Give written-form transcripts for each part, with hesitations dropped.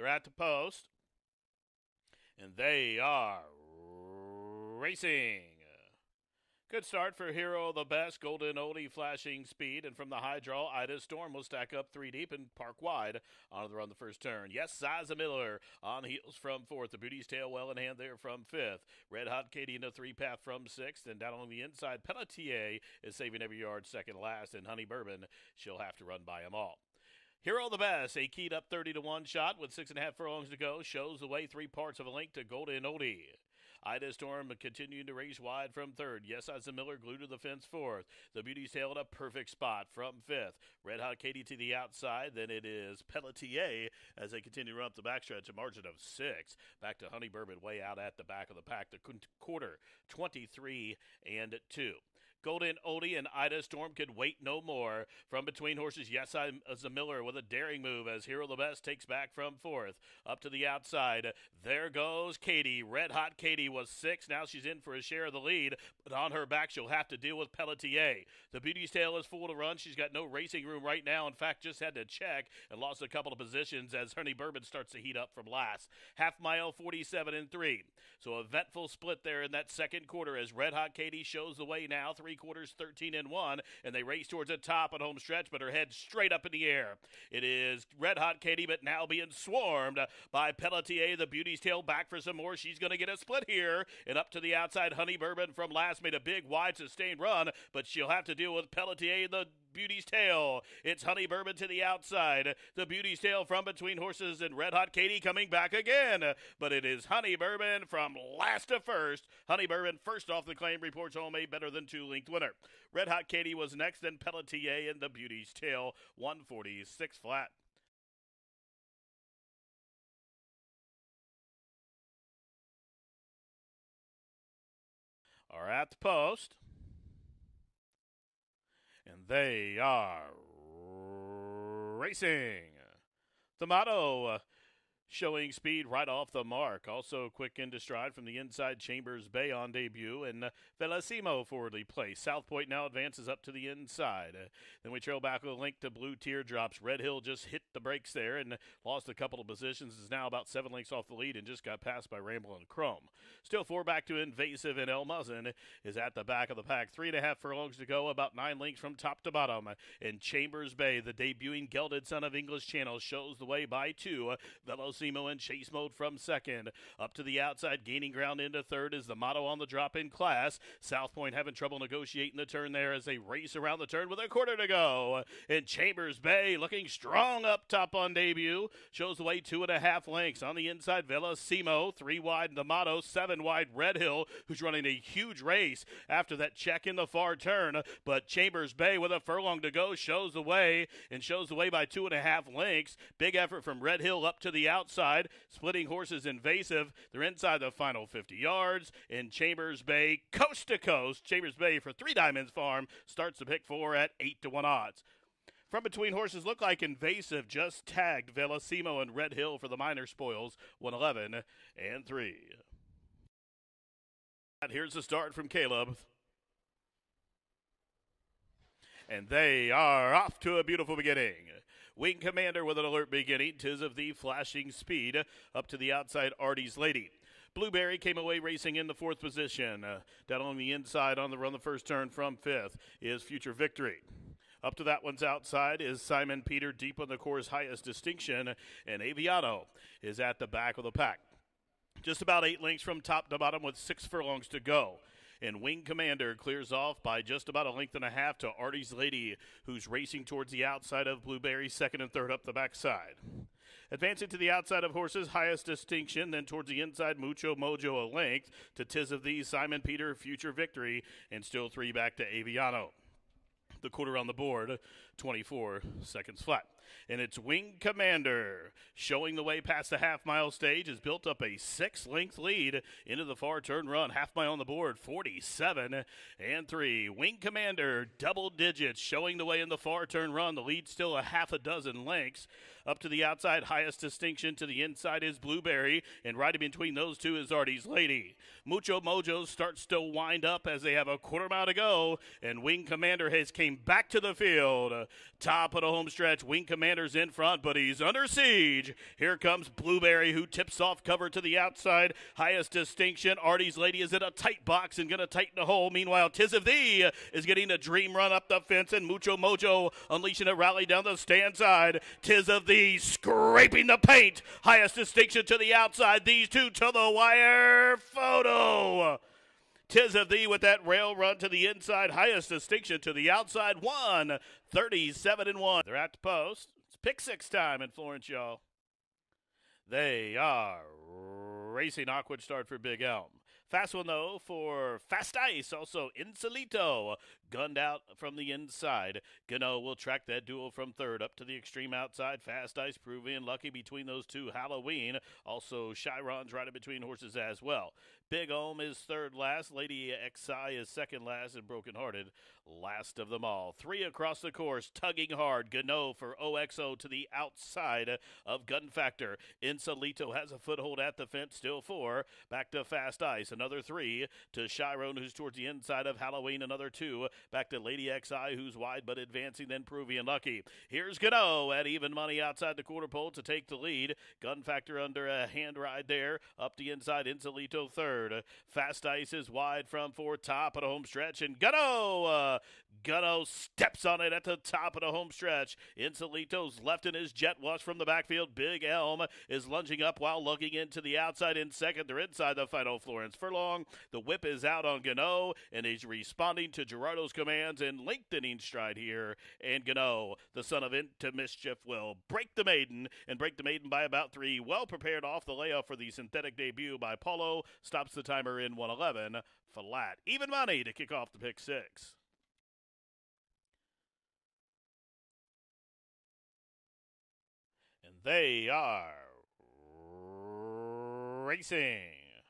They're at the post, and they are racing. Good start for Hero the Best, Golden Oldie flashing speed, and from the high draw, Ida Storm will stack up 3 deep and park wide on the run the first turn. Yes, Siza Miller on heels from 4th. The Beauty's Tail well in hand there from 5th. Red Hot Katie into 3-path from 6th, and down along the inside, Pelletier is saving every yard second last, and Honey Bourbon, she'll have to run by them all. Hero the Best, a keyed up 30-1 shot with 6.5 furlongs to go, shows the way 3 parts of a length to Golden Oldie. Ida Storm continuing to race wide from 3rd. Yes, Isa Miller glued to the fence 4th. The Beauty's Tail in a perfect spot from 5th. Red Hot Katie to the outside. Then it is Pelletier as they continue to run up the backstretch, a margin of 6. Back to Honey Bourbon way out at the back of the pack. The quarter, 23-2. Golden Oldie and Ida Storm could wait no more. From between horses, Yes, Isa Miller with a daring move as Hero the Best takes back from 4th. Up to the outside, there goes Katie. Red Hot Katie was 6. Now she's in for a share of the lead, but on her back she'll have to deal with Pelletier. The Beauty's Tail is full to run. She's got no racing room right now. In fact, just had to check and lost a couple of positions as Honey Bourbon starts to heat up from last. Half mile, 47-3. So a eventful split there in that second quarter as Red Hot Katie shows the way now. 3 quarters, 13-1, and they race towards the top at home stretch, but her head straight up in the air. It is Red Hot Katie, but now being swarmed by Pelletier. The Beauty's Tail back for some more. She's going to get a split here, and up to the outside, Honey Bourbon from last made a big, wide, sustained run, but she'll have to deal with Pelletier, the Beauty's Tail. It's Honey Bourbon to the outside. The Beauty's Tail from between horses and Red Hot Katie coming back again. But it is Honey Bourbon from last to first. Honey Bourbon first off the claim, reports home a better than 2-length winner. Red Hot Katie was next, then Pelletier and the Beauty's Tail, 146 flat. Are at the post. And they are racing. The motto showing speed right off the mark. Also quick into stride from the inside, Chambers Bay on debut, and Velocimo forwardly placed. South Point now advances up to the inside. Then we trail back with a link to Blue Teardrops. Red Hill just hit the brakes there and lost a couple of positions. Is now about 7 lengths off the lead and just got passed by Ramble and Chrome. Still 4 back to Invasive, and El Muzzin is at the back of the pack. 3.5 furlongs to go, about 9 lengths from top to bottom. And Chambers Bay, the debuting gelded son of English Channel, shows the way by 2. Velocimo in chase mode from 2nd. Up to the outside, gaining ground into 3rd is the motto on the drop-in class. South Point having trouble negotiating the turn there as they race around the turn with a quarter to go. And Chambers Bay looking strong up top on debut. Shows the way 2.5 lengths. On the inside, Velocimo. 3 wide, the motto. 7 wide, Red Hill, who's running a huge race after that check in the far turn. But Chambers Bay with a furlong to go shows the way by 2.5 lengths. Big effort from Red Hill up to the outside. Splitting horses Invasive. They're inside the final 50 yards. And Chambers Bay, coast to coast. Chambers Bay for 3 Diamonds Farm starts the pick 4 at 8-1 odds. From between horses look like Invasive just tagged Velocimo and Red Hill for the minor spoils, 111-3. Here's the start from Caleb. And they are off to a beautiful beginning. Wing Commander with an alert beginning. 'Tis of the flashing speed. Up to the outside, Artie's Lady. Blueberry came away racing in the 4th position. Down on the inside on the run the first turn from 5th is Future Victory. Up to that one's outside is Simon Peter, deep on the course, Highest Distinction. And Aviano is at the back of the pack. Just about 8 lengths from top to bottom with 6 furlongs to go. And Wing Commander clears off by just about 1.5 lengths to Artie's Lady, who's racing towards the outside of Blueberry, 2nd and 3rd up the backside. Advancing to the outside of horses, Highest Distinction, then towards the inside, Mucho Mojo a length to 'Tis of Thee, Simon Peter, Future Victory, and still 3 back to Aviano. The quarter on the board, 24 seconds flat. And it's Wing Commander showing the way past the half-mile stage. Has built up a 6-length lead into the far turn run. Half mile on the board, 47-3. Wing Commander, double digits, showing the way in the far turn run. The lead still a half a dozen lengths. Up to the outside, Highest Distinction. To the inside is Blueberry. And right in between those two is Artie's Lady. Mucho Mojo starts to wind up as they have a quarter mile to go. And Wing Commander has came racing back to the field. Top of the home stretch, Wing Commander's in front, but he's under siege. Here comes Blueberry, who tips off cover to the outside. Highest Distinction. Artie's Lady is in a tight box and going to tighten the hole. Meanwhile, Tis of Thee is getting a dream run up the fence, and Mucho Mojo unleashing a rally down the stand side. Tis of Thee scraping the paint. Highest Distinction to the outside. These two to the wire. Photo. Tis of Thee with that rail run to the inside. Highest Distinction to the outside. 1:37-1. They're at the post. It's pick six time in Florence, y'all. They are racing. Awkward start for Big Elm. Fast one, though, for Fast Ice. Also, Insolito gunned out from the inside. Gano will track that duel from third up to the extreme outside. Fast Ice proving lucky between those two. Halloween. Also, Chiron's right in between horses as well. Big Ohm is third last. Lady XI is second last, and Broken Hearted last of them all. Three across the course, tugging hard. Gano for OXO to the outside of Gun Factor. Insolito has a foothold at the fence, still four. Back to Fast Ice, another three to Chiron, who's towards the inside of Halloween, another two. Back to Lady XI, who's wide but advancing, then proving lucky. Here's Gano at even money outside the quarter pole to take the lead. Gun Factor under a hand ride there. Up the inside, Insolito third. Fast Ice is wide from fourth, top of the home stretch, and Gano steps on it at the top of the home stretch. Insolito's left in his jet wash from the backfield. Big Elm is lunging up while lugging into the outside in second. They're inside the final Florence Furlong. The whip is out on Gano, and he's responding to Gerardo's commands and lengthening stride here. And Gano, the son of Into Mischief, will break the maiden by about three. Well prepared off the layoff for the synthetic debut by Paulo. Stops the timer in 1:11 flat. Even money to kick off the pick six. And they are racing.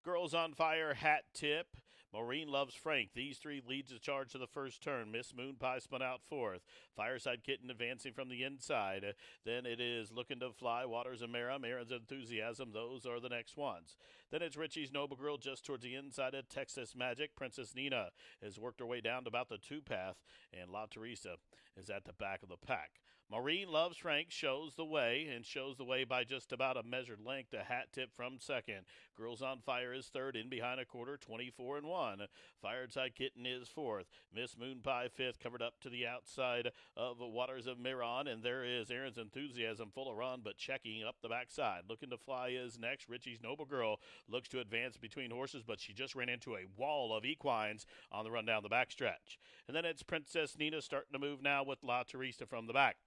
Girls on Fire, Hat Tip. Maureen Loves Frank. These three leads the charge to the first turn. Miss Moon Pie spun out fourth. Fireside Kitten advancing from the inside. Then it is Looking to Fly, Waters and Mara, Marin's Enthusiasm. Those are the next ones. Then it's Richie's Noble Girl just towards the inside of Texas Magic. Princess Nina has worked her way down to about the two path, and La Teresa is at the back of the pack. Maureen Loves Frank shows the way by just about a measured length. A Hat Tip from second. Girls on Fire is third, in behind a quarter, 24-1. Fireside Kitten is fourth. Miss Moon Pie fifth, covered up to the outside of Waters of Miron, and there is Aaron's Enthusiasm, full of run, but checking up the backside. Looking to Fly is next. Richie's Noble Girl looks to advance between horses, but she just ran into a wall of equines on the run down the backstretch. And then it's Princess Nina starting to move now with La Teresa from the back.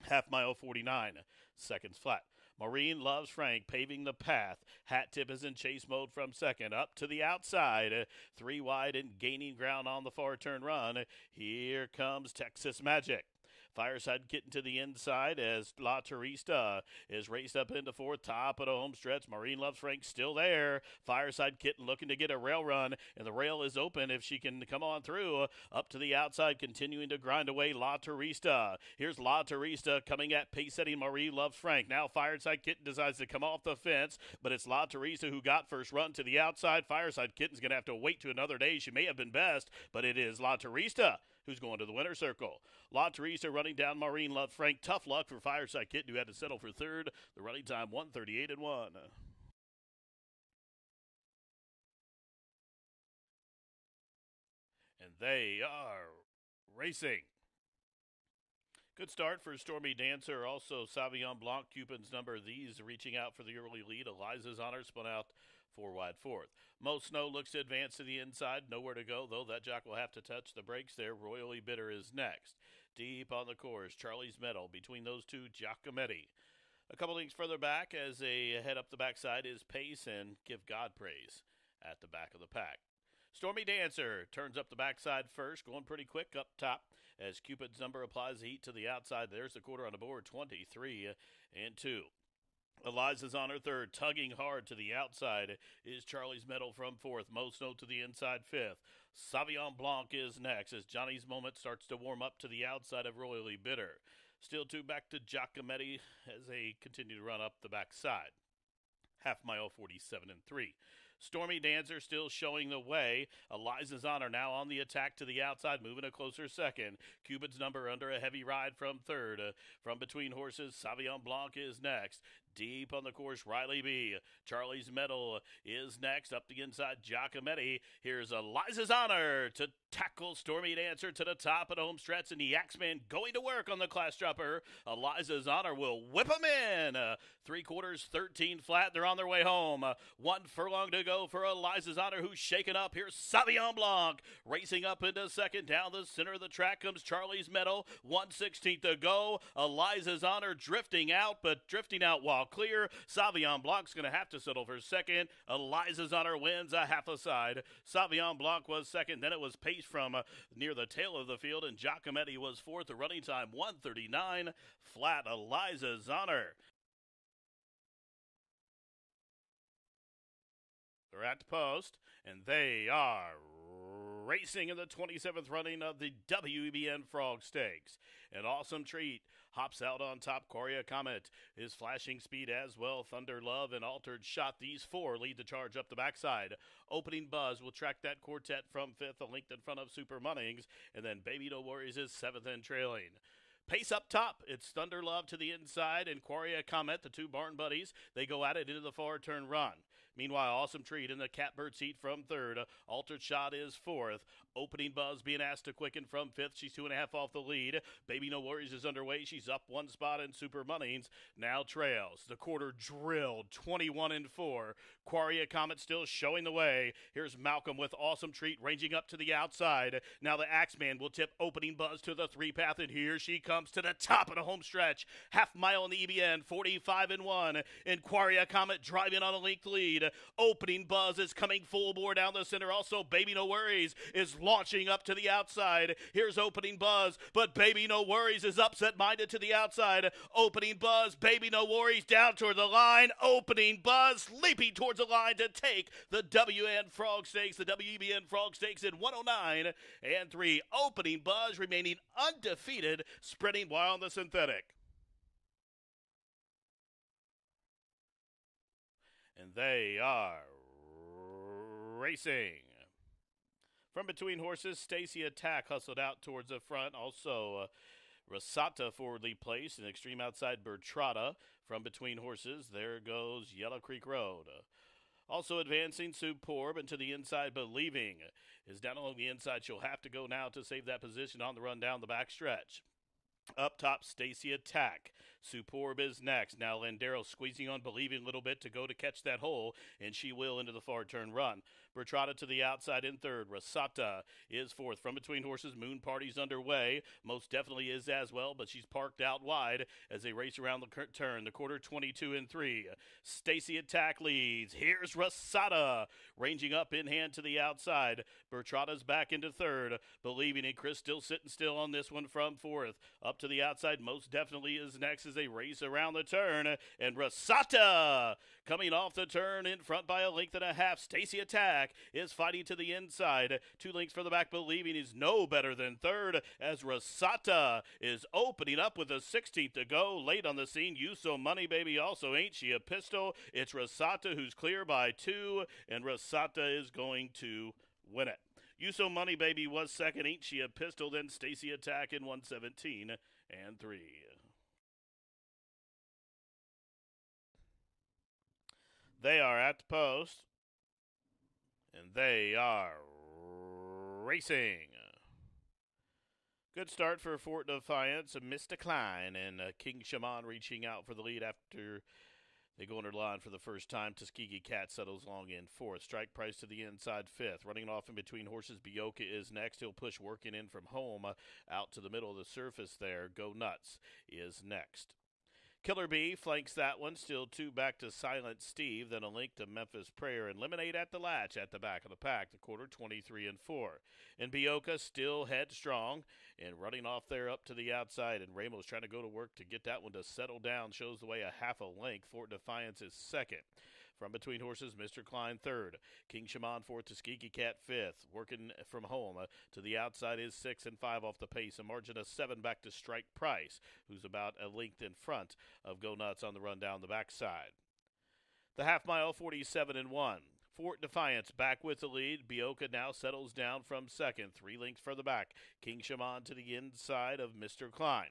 Half mile 49 seconds flat. Maureen Loves Frank paving the path. Hat Tip is in chase mode from second. Up to the outside. Three wide and gaining ground on the far turn run. Here comes Texas Magic. Fireside Kitten to the inside as La Teresa is raced up into fourth, top of the home stretch. Maureen Loves Frank still there. Fireside Kitten looking to get a rail run, and the rail is open if she can come on through. Up to the outside, continuing to grind away La Teresa. Here's La Teresa coming at pace-setting Maureen Loves Frank. Now Fireside Kitten decides to come off the fence, but it's La Teresa who got first run to the outside. Fireside Kitten's going to have to wait to another day. She may have been best, but it is La Teresa who's going to the winner's circle. La Teresa running down Maureen Love Frank. Tough luck for Fireside Kitten, who had to settle for third. The running time, 1:38-1. And they are racing. Good start for Stormy Dancer. Also, Sauvignon Blanc, Cupid's number. These reaching out for the early lead. Eliza's Honor spun out four wide fourth. Mo Snow looks to advance to the inside. Nowhere to go, though. That jock will have to touch the brakes there. Royally Bitter is next. Deep on the course, Charlie's Medal. Between those two, Giacometti. A couple links further back as they head up the backside is Pace and Give God Praise at the back of the pack. Stormy Dancer turns up the backside first, going pretty quick up top as Cupid's number applies the heat to the outside. There's the quarter on the board, 23-2. Eliza's on her third, tugging hard to the outside is Charlie's Medal from fourth. Mo Snow to the inside fifth. Sauvignon Blanc is next as Johnny's Moment starts to warm up to the outside of Royally Bitter. Still two back to Giacometti as they continue to run up the backside. Half mile 47-3. Stormy Dancer still showing the way. Eliza's Honor now on the attack to the outside, moving a closer second. Cupid's Number under a heavy ride from third. From between horses, Savion Blanc is next. Deep on the course, Riley B. Charlie's Medal is next. Up the inside, Giacometti. Here's Eliza's Honor to tackle Stormy Dancer to the top of the home stretch, and the Axeman going to work on the class dropper. Eliza's Honor will whip him in. 3/4, 13 flat. They're on their way home. 1 furlong to go for Eliza's Honor, who's shaken up. Here's Savion Blanc racing up into second. Down the center of the track comes Charlie's Medal. 1/16 to go. Eliza's Honor drifting out, but drifting out while clear. Savion Blanc's going to have to settle for second. Eliza's Honor wins a half a side. Savion Blanc was second. Then it was Pace from near the tail of the field, and Giacometti was fourth. The running time 1:39 flat. Eliza's Honor. They're at the post, and they are racing in the 27th running of the WEBN Frog Stakes. An awesome treat. Hops out on top. Quaria Comet is flashing speed as well. Thunder Love and Altered Shot. These four lead the charge up the backside. Opening Buzz will track that quartet from fifth, a length in front of Super Munnings. And then Baby No Worries is seventh and trailing. Pace up top. It's Thunder Love to the inside and Quaria Comet, the two barn buddies. They go at it into the far turn run. Meanwhile, Awesome Treat in the catbird seat from third. Altered Shot is fourth. Opening Buzz being asked to quicken from fifth. She's 2.5 off the lead. Baby No Worries is underway. She's up one spot, and Super Munnings now trails. The quarter drilled, 21-4. Quaria Comet still showing the way. Here's Malcolm with Awesome Treat ranging up to the outside. Now the Axeman will tip Opening Buzz to the three path, and here she comes to the top of the home stretch. Half mile in the EBN, 45-1. And Quaria Comet driving on a length lead. Opening Buzz is coming full bore down the center. Also, Baby No Worries is launching up to the outside. Here's Opening Buzz, but Baby No Worries is upset-minded to the outside. Opening Buzz, Baby No Worries down toward the line. Opening Buzz leaping towards the line to take the WEBN Frog Stakes in 109-3. Opening Buzz remaining undefeated, spreading wide on the synthetic. And they are racing. From between horses, Stacy Attack hustled out towards the front. Also, Rosata forwardly placed, and extreme outside Bertrada. From between horses, there goes Yellow Creek Road. Also advancing, Superb, and to the inside, Believing is down along the inside. She'll have to go now to save that position on the run down the back stretch. Up top, Stacy Attack. Superb is next. Now Landero squeezing on Believing a little bit to go to catch that hole, and she will into the far turn run. Bertrada to the outside in third. Rosata is fourth. From between horses, Moon Party's underway. Most definitely is as well, but she's parked out wide as they race around the turn. The quarter 22-3. Stacy Attack leads. Here's Rosata ranging up in hand to the outside. Bertrada's back into third. Believing, and Chris still sitting still on this one from fourth. Up to the outside, Most Definitely is next as they race around the turn. And Rosata coming off the turn in front by a length and a half. Stacy Attack is fighting to the inside. 2 lengths for the back. Believing is no better than third as Rosata is opening up with a 16th to go. Late on the scene, You So Money Baby also Ain't She a Pistol. It's Rosata who's clear by 2, and Rosata is going to win it. You So Money Baby was second. Ain't She a Pistol, then Stacy Attack in 117-3. They are at the post, and they are racing. Good start for Fort Defiance, Mr. Klein, and King Shaman reaching out for the lead after they go under the line for the first time. Tuskegee Cat settles long in fourth. Strike Price to the inside fifth. Running off in between horses, Bioka is next. He'll push Working In from home out to the middle of the surface there. Go Nuts is next. Killer Bee flanks that one. Still 2 back to Silent Steve. Then a link to Memphis Prayer and Lemonade at the latch at the back of the pack. The quarter 23-4. And Bioka still headstrong and running off there up to the outside. And Ramos trying to go to work to get that one to settle down. Shows the way a half a length. Fort Defiance is second. From between horses, Mr. Klein third. King Shaman fourth. Tuskegee Cat fifth. Working from home to the outside is 6 and 5 off the pace. A margin of 7 back to Strike Price, who's about a length in front of Go Nuts on the run down the backside. The half mile, 47-1. Fort Defiance back with the lead. Bioka now settles down from second. 3 lengths further back. King Shaman to the inside of Mr. Klein.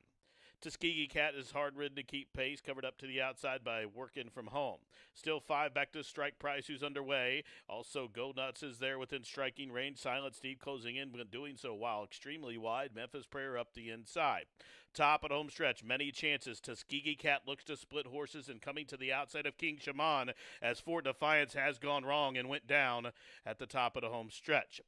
Tuskegee Cat is hard ridden to keep pace, covered up to the outside by Working From Home. Still 5 back to Strike Price, who's underway. Also, Go Nuts is there within striking range. Silent Steve closing in, but doing so while extremely wide. Memphis Prayer up the inside. Top at home stretch, many chances. Tuskegee Cat looks to split horses and coming to the outside of King Shaman as Fort Defiance has gone wrong and went down at the top of the home stretch.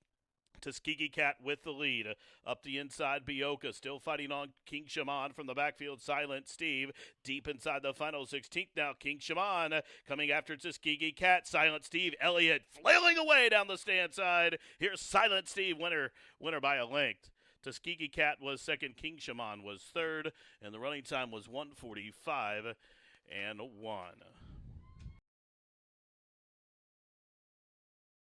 Tuskegee Cat with the lead. Up the inside, Bioka still fighting on King Shaman from the backfield. Silent Steve deep inside the final 16th now. King Shaman coming after Tuskegee Cat. Silent Steve, Elliott flailing away down the stand side. Here's Silent Steve, winner by a length. Tuskegee Cat was second. King Shaman was third, and the running time was 1:45 and 1.